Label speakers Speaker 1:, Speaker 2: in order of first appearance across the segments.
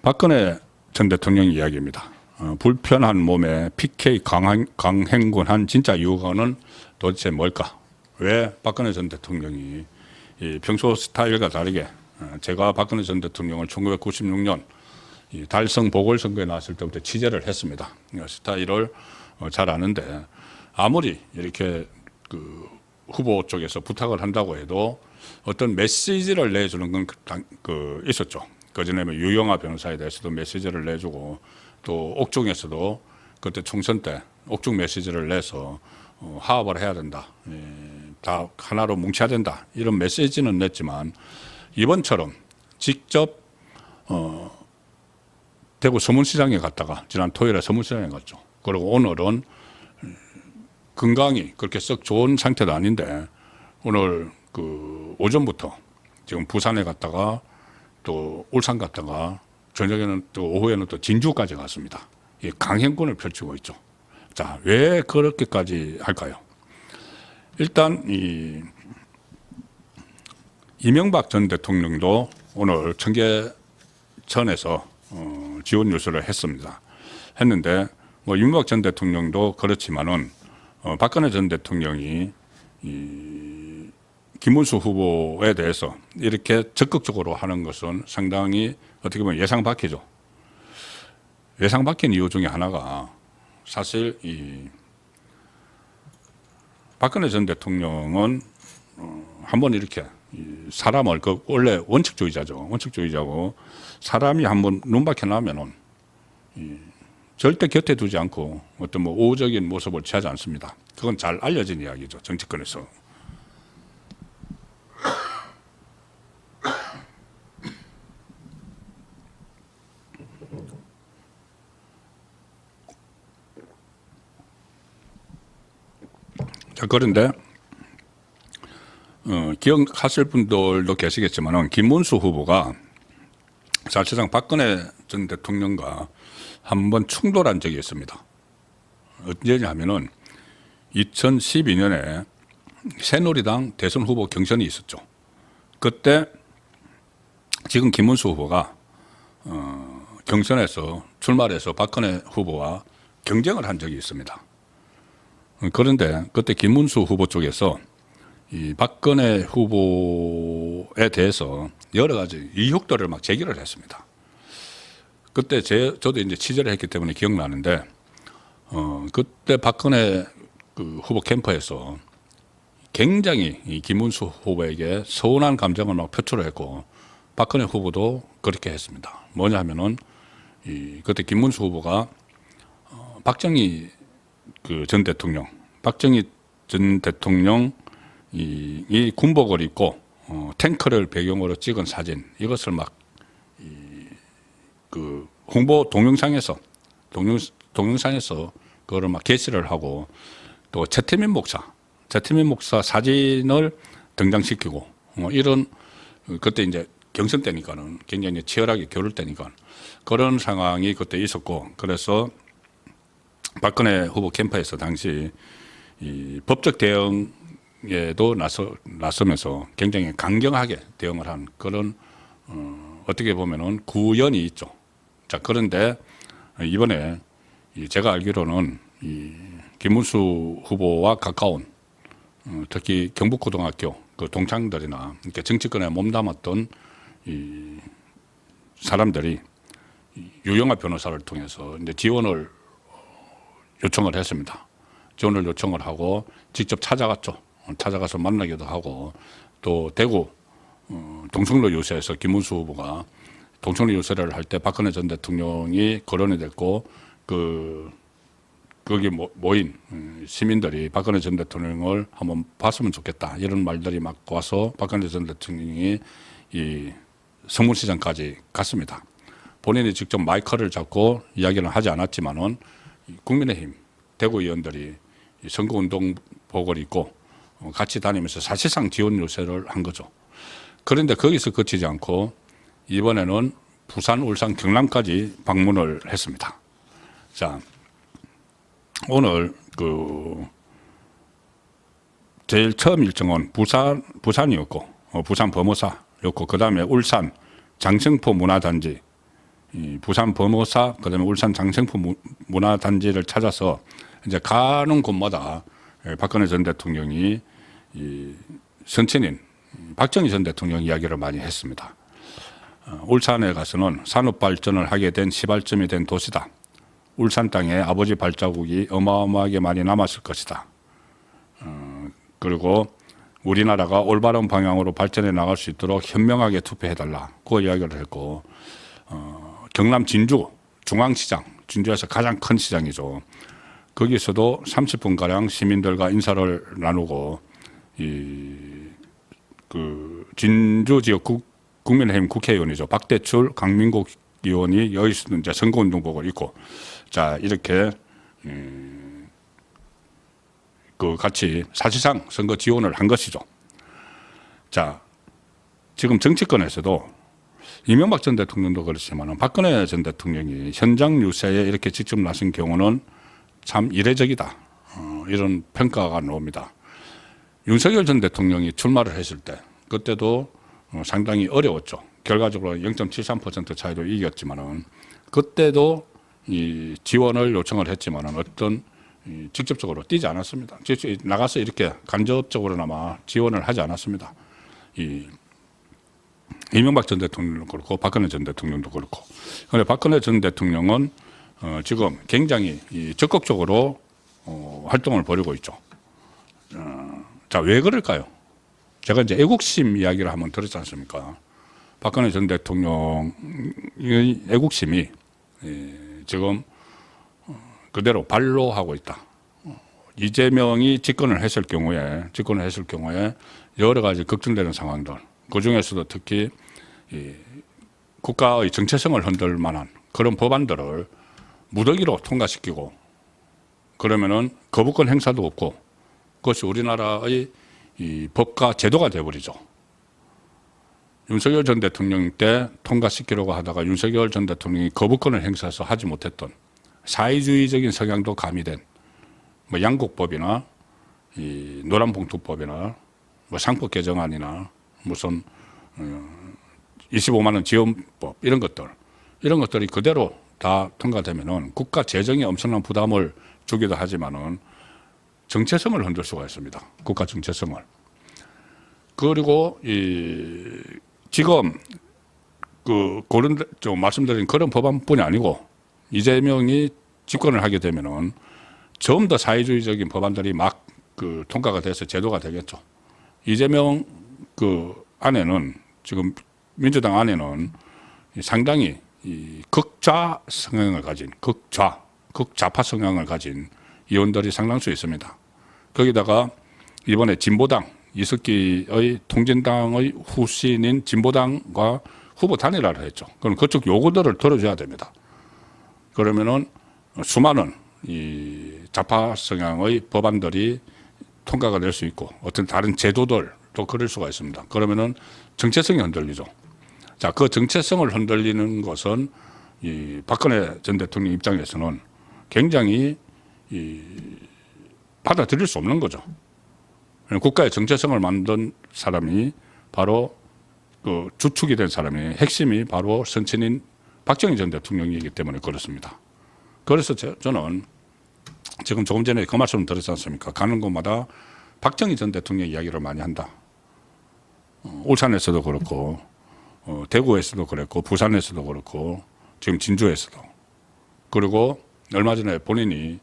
Speaker 1: 박근혜 전 대통령 이야기입니다. 불편한 몸에 PK 강행군한 진짜 이유는 도대체 뭘까? 왜 박근혜 전 대통령이 이 평소 스타일과 다르게 제가 박근혜 전 대통령을 1996년 이 달성 보궐선거에 나왔을 때부터 취재를 했습니다. 스타일을 잘 아는데 아무리 이렇게 그 후보 쪽에서 부탁을 한다고 해도 어떤 메시지를 내주는 건 있었죠. 그전에 뭐 유영아 변호사에 대해서도 메시지를 내주고 또 옥중에서도 그때 총선 때 옥중 메시지를 내서 화합을 해야 된다. 다 하나로 뭉쳐야 된다. 이런 메시지는 냈지만 이번처럼 직접 대구 서문시장에 갔다가 지난 토요일에 서문시장에 갔죠. 그리고 오늘은 건강이 그렇게 썩 좋은 상태도 아닌데 오늘 그 오전부터 지금 부산에 갔다가 또 울산 갔다가 저녁에는 또 오후에는 또 진주까지 갔습니다. 이 강행군을 펼치고 있죠. 자, 왜 그렇게까지 할까요? 일단 이명박 전 대통령도 오늘 청계천에서 지원 유세를 했는데 뭐 이명박 전 대통령도 그렇지만은 박근혜 전 대통령이 김문수 후보에 대해서 이렇게 적극적으로 하는 것은 상당히 어떻게 보면 예상 밖이죠. 예상 밖인 이유 중에 하나가 사실 박근혜 전 대통령은 한번 이렇게 사람을 원래 원칙주의자고 사람이 한번 눈밖에 나면은 절대 곁에 두지 않고 어떤 뭐 우호적인 모습을 취하지 않습니다. 그건 잘 알려진 이야기죠. 정치권에서. 자, 그런데 기억하실 분들도 계시겠지만은 김문수 후보가 사실상 박근혜 전 대통령과 한번 충돌한 적이 있습니다. 언제냐면은 2012년에 새누리당 대선 후보 경선이 있었죠. 그때 지금 김문수 후보가 경선에서 출마를 해서 박근혜 후보와 경쟁을 한 적이 있습니다. 그런데 그때 김문수 후보 쪽에서 이 박근혜 후보에 대해서 여러 가지 의혹들을 막 제기를 했습니다. 그때 저도 이제 취재를 했기 때문에 기억나는데, 그때 박근혜 그 후보 캠프에서 굉장히 이 김문수 후보에게 서운한 감정을 막 표출을 했고, 박근혜 후보도 그렇게 했습니다. 뭐냐 하면은, 그때 김문수 후보가 박정희 전 대통령 이 군복을 입고 탱크를 배경으로 찍은 사진, 이것을 막 그 홍보 동영상에서 그거를 막 게시를 하고 또 최태민 목사 사진을 등장시키고 이런 그때 이제 경선 때니까는 굉장히 치열하게 겨룰 때니까 그런 상황이 그때 있었고, 그래서 박근혜 후보 캠프에서 당시 이 법적 대응에도 나서면서 굉장히 강경하게 대응을 한 그런 어떻게 보면은 구연이 있죠. 자, 그런데 이번에 제가 알기로는 이 김문수 후보와 가까운 특히 경북고등학교 그 동창들이나 이렇게 정치권에 몸담았던 이 사람들이 유영아 변호사를 통해서 이제 지원을 요청을 했습니다. 지원을 요청을 하고 직접 찾아갔죠. 찾아가서 만나기도 하고 또 대구 동성로 유세에서 김문수 후보가 동성로 유세를 할 때 박근혜 전 대통령이 거론이 됐고 거기 모인 시민들이 박근혜 전 대통령을 한번 봤으면 좋겠다 이런 말들이 막 와서 박근혜 전 대통령이 이 서문시장까지 갔습니다. 본인이 직접 마이크를 잡고 이야기는 하지 않았지만은 국민의힘 대구 의원들이 선거운동복을 입고 같이 다니면서 사실상 지원 요새를 한 거죠. 그런데 거기서 그치지 않고 이번에는 부산, 울산, 경남까지 방문을 했습니다. 자, 오늘 제일 처음 일정은 부산이었고 부산 범어사였고 그 다음에 울산 장성포 문화단지 이 부산 범어사 그다음에 울산 장생포 문화단지를 찾아서 이제 가는 곳마다 박근혜 전 대통령이 이 선친인 박정희 전 대통령 이야기를 많이 했습니다. 울산에 가서는 산업 발전을 하게 된 시발점이 된 도시다. 울산 땅에 아버지 발자국이 어마어마하게 많이 남았을 것이다. 그리고 우리나라가 올바른 방향으로 발전해 나갈 수 있도록 현명하게 투표해달라. 그 이야기를 했고, 경남 진주 중앙시장, 진주에서 가장 큰 시장이죠. 거기서도 30분가량 시민들과 인사를 나누고, 진주 지역 국민의힘 국회의원이죠. 박대출, 강민국 의원이 여기서도 이제 선거운동복을 입고, 자, 이렇게, 같이 사실상 선거 지원을 한 것이죠. 자, 지금 정치권에서도 이명박 전 대통령도 그렇지만 박근혜 전 대통령이 현장 유세에 이렇게 직접 나선 경우는 참 이례적이다. 이런 평가가 나옵니다. 윤석열 전 대통령이 출마를 했을 때 그때도 상당히 어려웠죠. 결과적으로 0.73% 차이로 이겼지만은 그때도 이 지원을 요청을 했지만은 어떤 직접적으로 뛰지 않았습니다. 나가서 이렇게 간접적으로나마 지원을 하지 않았습니다. 이명박 전 대통령도 그렇고 박근혜 전 대통령도 그렇고. 그런데 박근혜 전 대통령은 지금 굉장히 적극적으로 활동을 벌이고 있죠. 자, 왜 그럴까요? 제가 이제 애국심 이야기를 한번 들었지 않습니까? 박근혜 전 대통령의 애국심이 지금 그대로 발로하고 있다. 이재명이 집권을 했을 경우에 여러 가지 걱정되는 상황들, 그 중에서도 특히 국가의 정체성을 흔들 만한 그런 법안들을 무더기로 통과시키고 그러면은 거부권 행사도 없고 그것이 우리나라의 이 법과 제도가 되어버리죠. 윤석열 전 대통령 때 통과시키려고 하다가 윤석열 전 대통령이 거부권을 행사해서 하지 못했던 사회주의적인 성향도 가미된 뭐 양국법이나 이 노란봉투법이나 뭐 상법 개정안이나 무슨 25만 원 지원법 이런 것들이 그대로 다 통과되면은 국가 재정에 엄청난 부담을 주기도 하지만은 정체성을 흔들 수가 있습니다. 국가 정체성을. 그리고 지금 그런 좀 말씀드린 그런 법안뿐이 아니고 이재명이 집권을 하게 되면은 좀 더 사회주의적인 법안들이 막 통과가 돼서 제도가 되겠죠. 이재명 안에는 지금 민주당 안에는 상당히 극좌 성향을 가진 극좌파 성향을 가진 의원들이 상당수 있습니다. 거기다가 이번에 진보당 이석기의 통진당의 후신인 진보당과 후보 단일화를 했죠. 그럼 그쪽 요구들을 들어줘야 됩니다. 그러면은 수많은 이 좌파 성향의 법안들이 통과가 될 수 있고 어떤 다른 제도들도 그럴 수가 있습니다. 그러면은 정체성이 흔들리죠. 자, 그 정체성을 흔들리는 것은 이 박근혜 전 대통령 입장에서는 굉장히 받아들일 수 없는 거죠. 국가의 정체성을 만든 사람이 바로 주축이 된 사람이 핵심이 바로 선친인 박정희 전 대통령이기 때문에 그렇습니다. 그래서 저는 지금 조금 전에 그 말씀을 드렸지 않습니까? 가는 곳마다 박정희 전 대통령 이야기를 많이 한다. 울산에서도 그렇고 대구에서도 그랬고 부산에서도 그렇고 지금 진주에서도 그리고 얼마 전에 본인이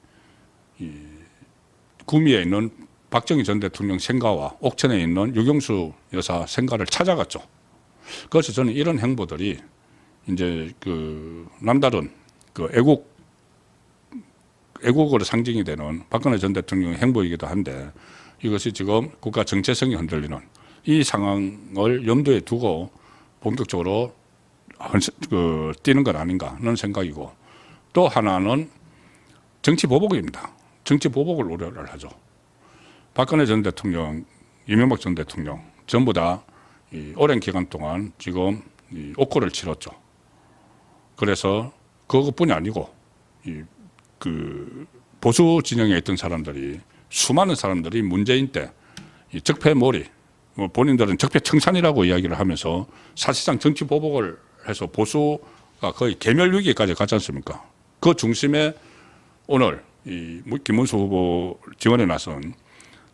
Speaker 1: 구미에 있는 박정희 전 대통령 생가와 옥천에 있는 유경수 여사 생가를 찾아갔죠. 그래서 저는 이런 행보들이 이제 남다른 애국으로 상징이 되는 박근혜 전 대통령의 행보이기도 한데 이것이 지금 국가 정체성이 흔들리는 이 상황을 염두에 두고 본격적으로 뛰는 건 아닌가 하는 생각이고 또 하나는 정치 보복입니다. 정치 보복을 우려를 하죠. 박근혜 전 대통령, 이명박 전 대통령 전부 다 오랜 기간 동안 지금 옥고를 치렀죠. 그래서 그것뿐이 아니고 보수 진영에 있던 사람들이 수많은 사람들이 문재인 때 적폐몰이 본인들은 적폐청산이라고 이야기를 하면서 사실상 정치 보복을 해서 보수 거의 개멸 위기까지 갔지 않습니까? 그 중심에 오늘 이 김문수 후보 지원에 나선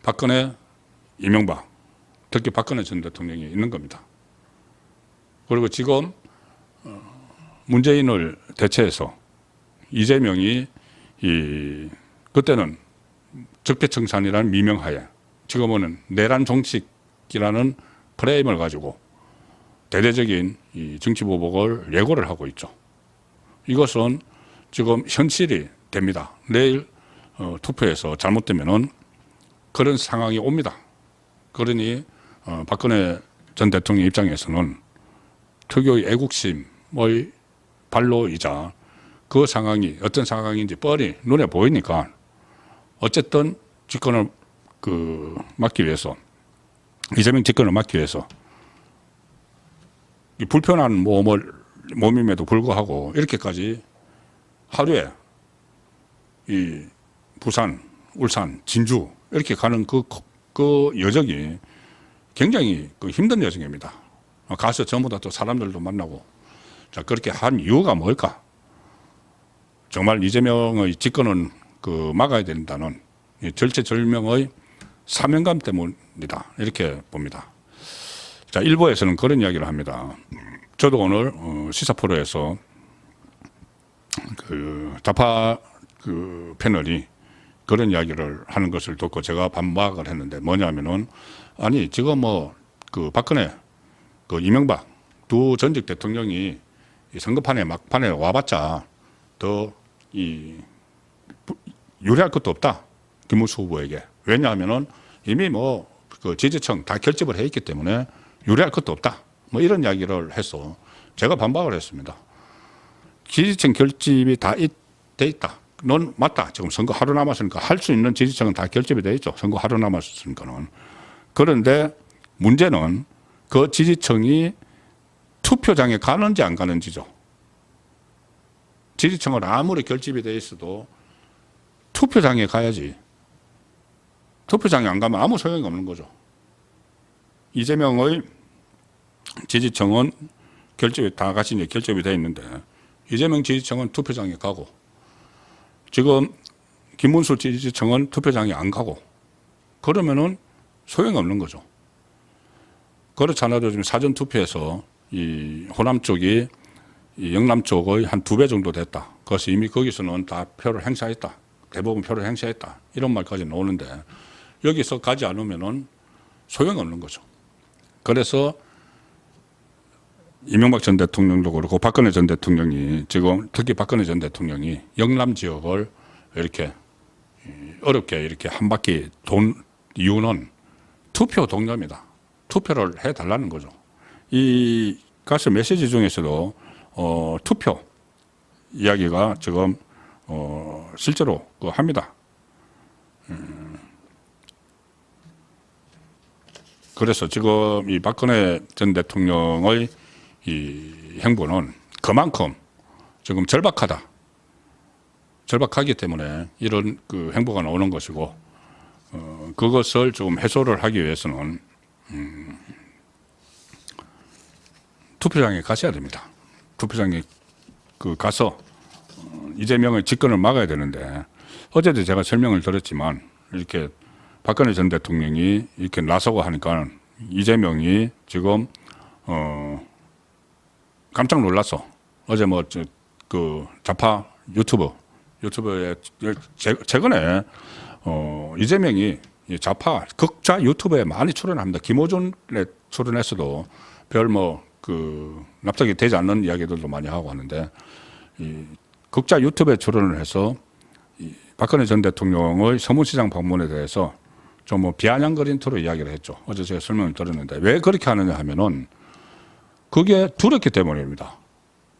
Speaker 1: 박근혜, 이명박, 특히 박근혜 전 대통령이 있는 겁니다. 그리고 지금 문재인을 대체해서 이재명이 그때는 적폐청산이라는 미명하에 지금은 내란 정치이라는 프레임을 가지고 대대적인 이 정치 보복을 예고를 하고 있죠. 이것은 지금 현실이 됩니다. 내일 투표에서 잘못되면은 그런 상황이 옵니다. 그러니 박근혜 전 대통령 입장에서는 특유의 애국심의 발로이자 그 상황이 어떤 상황인지 뻔히 눈에 보이니까 어쨌든 집권을 막기 위해서 이재명 집권을 막기 위해서 이 불편한 몸임에도 불구하고 이렇게까지 하루에 이 부산, 울산, 진주 이렇게 가는 그 여정이 굉장히 힘든 여정입니다. 가서 전부 다 또 사람들도 만나고 자 그렇게 한 이유가 뭘까? 정말 이재명의 집권은 막아야 된다는 절체절명의 사명감 때문이다 이렇게 봅니다. 자 일부에서는 그런 이야기를 합니다. 저도 오늘 시사 프로에서 좌파 패널이 그런 이야기를 하는 것을 듣고 제가 반박을 했는데 뭐냐면은 아니 지금 박근혜 이명박 두 전직 대통령이 이 선거판에 막판에 와봤자 더 유리할 것도 없다 김문수 후보에게. 왜냐하면은 이미 지지층 다 결집을 해 있기 때문에 유리할 것도 없다 이런 이야기를 해서 제가 반박을 했습니다. 지지층 결집이 다 돼 있다. 넌 맞다. 지금 선거 하루 남았으니까 할 수 있는 지지층은 다 결집이 돼 있죠. 선거 하루 남았으니까는. 그런데 문제는 그 지지층이 투표장에 가는지 안 가는지죠. 지지층을 아무리 결집이 돼 있어도 투표장에 가야지. 투표장에 안 가면 아무 소용이 없는 거죠. 이재명의 지지층은 결집이 다 같이 이제 결집이 돼 있는데 이재명 지지층은 투표장에 가고 지금 김문수 지지층은 투표장에 안 가고 그러면은 소용이 없는 거죠. 그렇지 않아도 지금 사전 투표에서 이 호남 쪽이 이 영남 쪽의 한 2배 정도 됐다. 그래서 이미 거기서는 다 표를 행사했다. 대부분 표를 행사했다. 이런 말까지 나오는데 여기서 가지 않으면은 소용이 없는 거죠. 그래서 이명박 전 대통령도 그렇고 박근혜 전 대통령이 지금 특히 박근혜 전 대통령이 영남 지역을 이렇게 어렵게 이렇게 한 바퀴 돈 이유는 투표 동료입니다. 투표를 해달라는 거죠. 이 가스 메시지 중에서도 투표 이야기가 지금 실제로 합니다. 그래서 지금 이 박근혜 전 대통령의 이 행보는 그만큼 지금 절박하기 때문에 이런 행보가 나오는 것이고 그것을 좀 해소를 하기 위해서는 투표장에 가셔야 됩니다. 투표장에 가서 이재명의 집권을 막아야 되는데 어제도 제가 설명을 드렸지만 이렇게 박근혜 전 대통령이 이렇게 나서고 하니까 이재명이 지금 깜짝 놀랐어. 어제 좌파 유튜브에 최근에 이재명이 좌파 극좌 유튜브에 많이 출연합니다. 김호준에 출연했어도 별 납작이 되지 않는 이야기들도 많이 하고 하는데 이 극좌 유튜브에 출연을 해서 이 박근혜 전 대통령의 서문시장 방문에 대해서 좀 비아냥거린 투로 이야기를 했죠. 어제 제가 설명을 드렸는데 왜 그렇게 하느냐 하면은 그게 두렵기 때문입니다.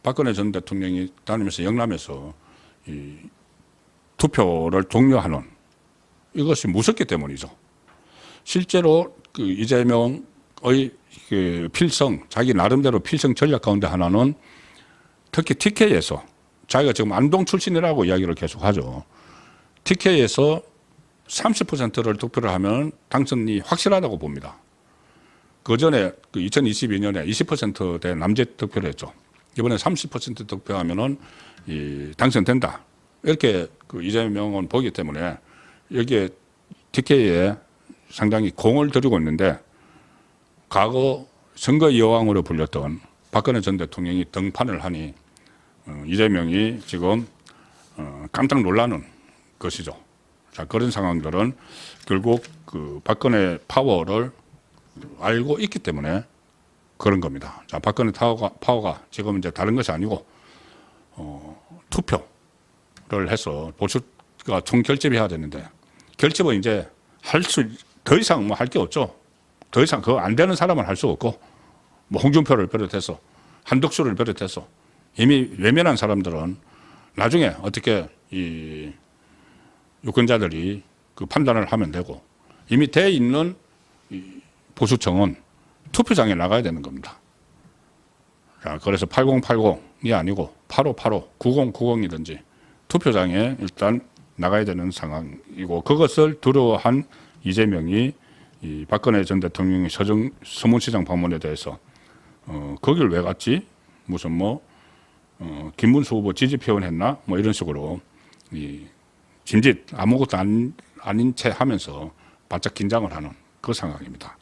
Speaker 1: 박근혜 전 대통령이 다니면서 영남에서 이 투표를 독려하는 이것이 무섭기 때문이죠. 실제로 이재명의 필성, 자기 나름대로 필성 전략 가운데 하나는 특히 TK에서 자기가 지금 안동 출신이라고 이야기를 계속 하죠. TK에서 30%를 득표를 하면 당선이 확실하다고 봅니다. 그 전에 2022년에 20%대 남짓 득표를 했죠. 이번에 30% 득표하면은 당선된다. 이렇게 그 이재명은 보기 때문에 여기에 TK에 상당히 공을 들이고 있는데 과거 선거 여왕으로 불렸던 박근혜 전 대통령이 등판을 하니 이재명이 지금 깜짝 놀라는 것이죠. 자, 그런 상황들은 결국 그 박근혜 파워를 알고 있기 때문에 그런 겁니다. 자, 박근혜 파워가 지금 이제 다른 것이 아니고 투표를 해서 보수가 총결집해야 되는데 결집은 이제 더 이상 뭐 할 게 없죠. 더 이상 그거 안 되는 사람은 할 수 없고 뭐 홍준표를 비롯해서 한덕수를 비롯해서 이미 외면한 사람들은 나중에 어떻게 이 유권자들이 그 판단을 하면 되고 이미 돼 있는 보수청은 투표장에 나가야 되는 겁니다. 자, 그래서 8080이 아니고 8585, 9090이든지 투표장에 일단 나가야 되는 상황이고 그것을 두려워한 이재명이 이 박근혜 전 대통령의 서문시장 방문에 대해서 거길 왜 갔지? 무슨 김문수 후보 지지 표현했나? 뭐 이런 식으로 짐짓 아무것도 아닌 채 하면서 바짝 긴장을 하는 그 상황입니다.